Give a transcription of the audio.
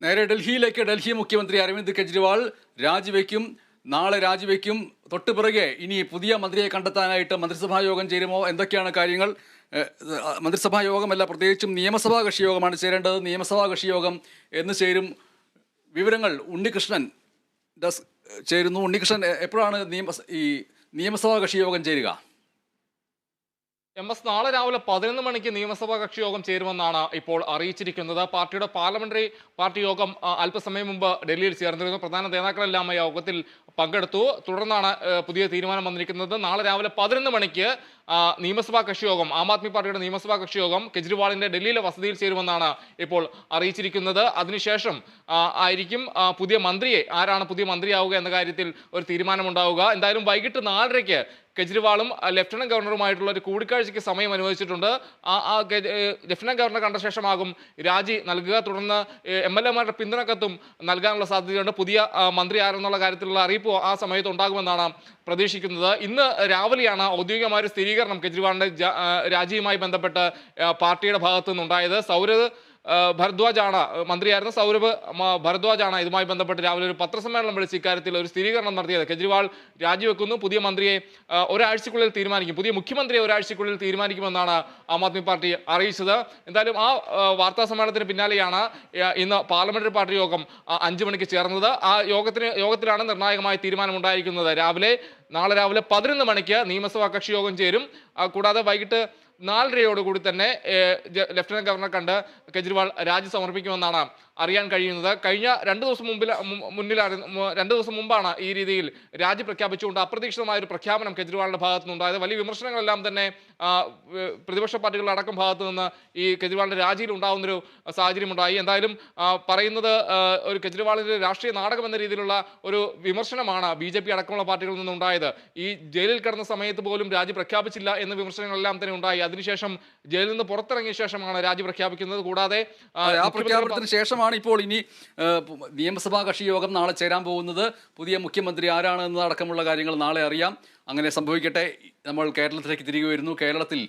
നേരെ ഡൽഹിയിലേക്ക്. ഡൽഹി മുഖ്യമന്ത്രി അരവിന്ദ് കെജ്രിവാൾ രാജിവെക്കും, നാളെ രാജിവെക്കും. തൊട്ടുപിറകെ ഇനി പുതിയ മന്ത്രിയെ കണ്ടെത്താനായിട്ട് മന്ത്രിസഭാ യോഗം ചേരുമോ? എന്തൊക്കെയാണ് കാര്യങ്ങൾ? മന്ത്രിസഭാ യോഗമല്ല, പ്രത്യേകിച്ചും നിയമസഭാ കക്ഷി യോഗമാണ് ചേരേണ്ടത്. നിയമസഭാ കക്ഷി യോഗം എന്ന് ചേരും? വിവരങ്ങൾ ഉണ്ണികൃഷ്ണൻ ചേരുന്നു. ഉണ്ണികൃഷ്ണൻ, എപ്പോഴാണ് ഈ നിയമസഭാ കക്ഷി യോഗം ചേരുക? നാളെ രാവിലെ 11 മണിക്ക് നിയമസഭാ കക്ഷി യോഗം ചേരുമെന്നാണ് ഇപ്പോൾ അറിയിച്ചിരിക്കുന്നത്. പാർട്ടിയുടെ പാർലമെന്ററി പാർട്ടി യോഗം അല്പസമയം മുമ്പ് ഡൽഹിയിൽ ചേർന്നിരുന്നു. പ്രധാന നേതാക്കളെല്ലാം യോഗത്തിൽ പങ്കെടുത്തു. തുടർന്നാണ് പുതിയ തീരുമാനം വന്നിരിക്കുന്നത്. നാളെ രാവിലെ 11 മണിക്ക് നിയമസഭാ കക്ഷി യോഗം, ആം ആദ്മി പാർട്ടിയുടെ നിയമസഭാ കക്ഷി യോഗം കെജ്രിവാളിന്റെ ഡൽഹിയിലെ വസതിയിൽ ചേരുമെന്നാണ് ഇപ്പോൾ അറിയിച്ചിരിക്കുന്നത്. അതിനുശേഷം ആയിരിക്കും ആരാണ് പുതിയ മന്ത്രിയാവുക എന്ന കാര്യത്തിൽ ഒരു തീരുമാനമുണ്ടാവുക. എന്തായാലും വൈകിട്ട് 4:30-ക്ക് കെജ്രിവാളും ലഫ്റ്റനന്റ് ഗവർണറുമായിട്ടുള്ള ഒരു കൂടിക്കാഴ്ചയ്ക്ക് സമയം അനുവദിച്ചിട്ടുണ്ട്. ലഫ്റ്റനന്റ് ഗവർണർ കണ്ട ശേഷമാകും രാജി നൽകുക. തുടർന്ന് MLA-മാരുടെ പിന്തുണക്കത്തും നൽകാനുള്ള സാധ്യതയുണ്ട്. പുതിയ മന്ത്രി ആരെന്നുള്ള കാര്യത്തിലുള്ള അറിയിപ്പ് ആ സമയത്ത് ഉണ്ടാകുമെന്നാണ് പ്രതീക്ഷിക്കുന്നത്. ഇന്ന് രാവിലെയാണ് ഔദ്യോഗികമായ ഒരു സ്ഥിരീകരണം കെജ്രിവാളിന്റെ രാജിയുമായി ബന്ധപ്പെട്ട് പാർട്ടിയുടെ ഭാഗത്തു നിന്നുണ്ടായത്. സൗരഭ് ഭരദ്വാജാണ് മന്ത്രിയായിരുന്ന സൗരഭ് ഭരദ്വാജാണ് ഇതുമായി ബന്ധപ്പെട്ട് രാവിലെ ഒരു പത്രസമ്മേളനം വിളിച്ച് ഇക്കാര്യത്തിൽ ഒരു സ്ഥിരീകരണം നടത്തിയത്. കെജ്രിവാൾ രാജിവെക്കുന്നു, പുതിയ മന്ത്രിയെ ഒരാഴ്ചക്കുള്ളിൽ തീരുമാനിക്കും, പുതിയ മുഖ്യമന്ത്രിയെ ഒരാഴ്ചക്കുള്ളിൽ തീരുമാനിക്കുമെന്നാണ് ആം ആദ്മി പാർട്ടി അറിയിച്ചത്. എന്തായാലും ആ വാർത്താ സമ്മേളനത്തിന് പിന്നാലെയാണ് ഇന്ന് പാർലമെന്ററി പാർട്ടി യോഗം 5 മണിക്ക് ചേർന്നത്. ആ യോഗത്തിലാണ് നിർണായകമായ തീരുമാനമുണ്ടായിരിക്കുന്നത്. നാളെ രാവിലെ 11 മണിക്ക് നിയമസഭാ കക്ഷി യോഗം ചേരും. കൂടാതെ വൈകിട്ട് 4:30 തന്നെ ലഫ്റ്റനന്റ് ഗവർണർ കണ്ട് കെജ്രിവാൾ രാജി സമർപ്പിക്കുമെന്നാണ് അറിയാൻ കഴിയുന്നത്. കഴിഞ്ഞ 2 ദിവസം മുമ്പാണ് ഈ രീതിയിൽ രാജി പ്രഖ്യാപിച്ചുകൊണ്ട് അപ്രതീക്ഷിതമായ ഒരു പ്രഖ്യാപനം കെജ്രിവാളിന്റെ ഭാഗത്തു നിന്നുണ്ടായത്. വലിയ വിമർശനങ്ങളെല്ലാം തന്നെ പ്രതിപക്ഷ പാർട്ടികളുടെ അടക്കം ഭാഗത്തു നിന്ന് ഈ കെജ്രിവാളിന്റെ രാജിയിൽ ഉണ്ടാകുന്നൊരു സാഹചര്യം ഉണ്ടായി. എന്തായാലും പറയുന്നത് ഒരു കെജ്രിവാളിന്റെ രാഷ്ട്രീയ നാടകം എന്ന രീതിയിലുള്ള ഒരു വിമർശനമാണ് BJP അടക്കമുള്ള പാർട്ടികളിൽ നിന്നുണ്ടായത്. ഈ ജയിലിൽ കിടന്ന സമയത്ത് പോലും രാജി പ്രഖ്യാപിച്ചില്ല എന്ന വിമർശനങ്ങളെല്ലാം തന്നെ ഉണ്ടായി. അതിനുശേഷം ജയിലിൽ നിന്ന് പുറത്തിറങ്ങിയ ശേഷമാണ് രാജി പ്രഖ്യാപിക്കുന്നത്. കൂടാതെ ആ പ്രഖ്യാപനത്തിന് ശേഷമാണ് ഇപ്പോൾ ഇനി നിയമസഭാ കക്ഷി യോഗം നാളെ ചേരാൻ പോകുന്നത്. പുതിയ മുഖ്യമന്ത്രി ആരാണ് എന്നതടക്കമുള്ള കാര്യങ്ങൾ നാളെ അറിയാം. അങ്ങനെ സംഭവിക്കട്ടെ. നമ്മൾ കേരളത്തിലേക്ക് തിരികെ വരുന്നു. കേരളത്തിൽ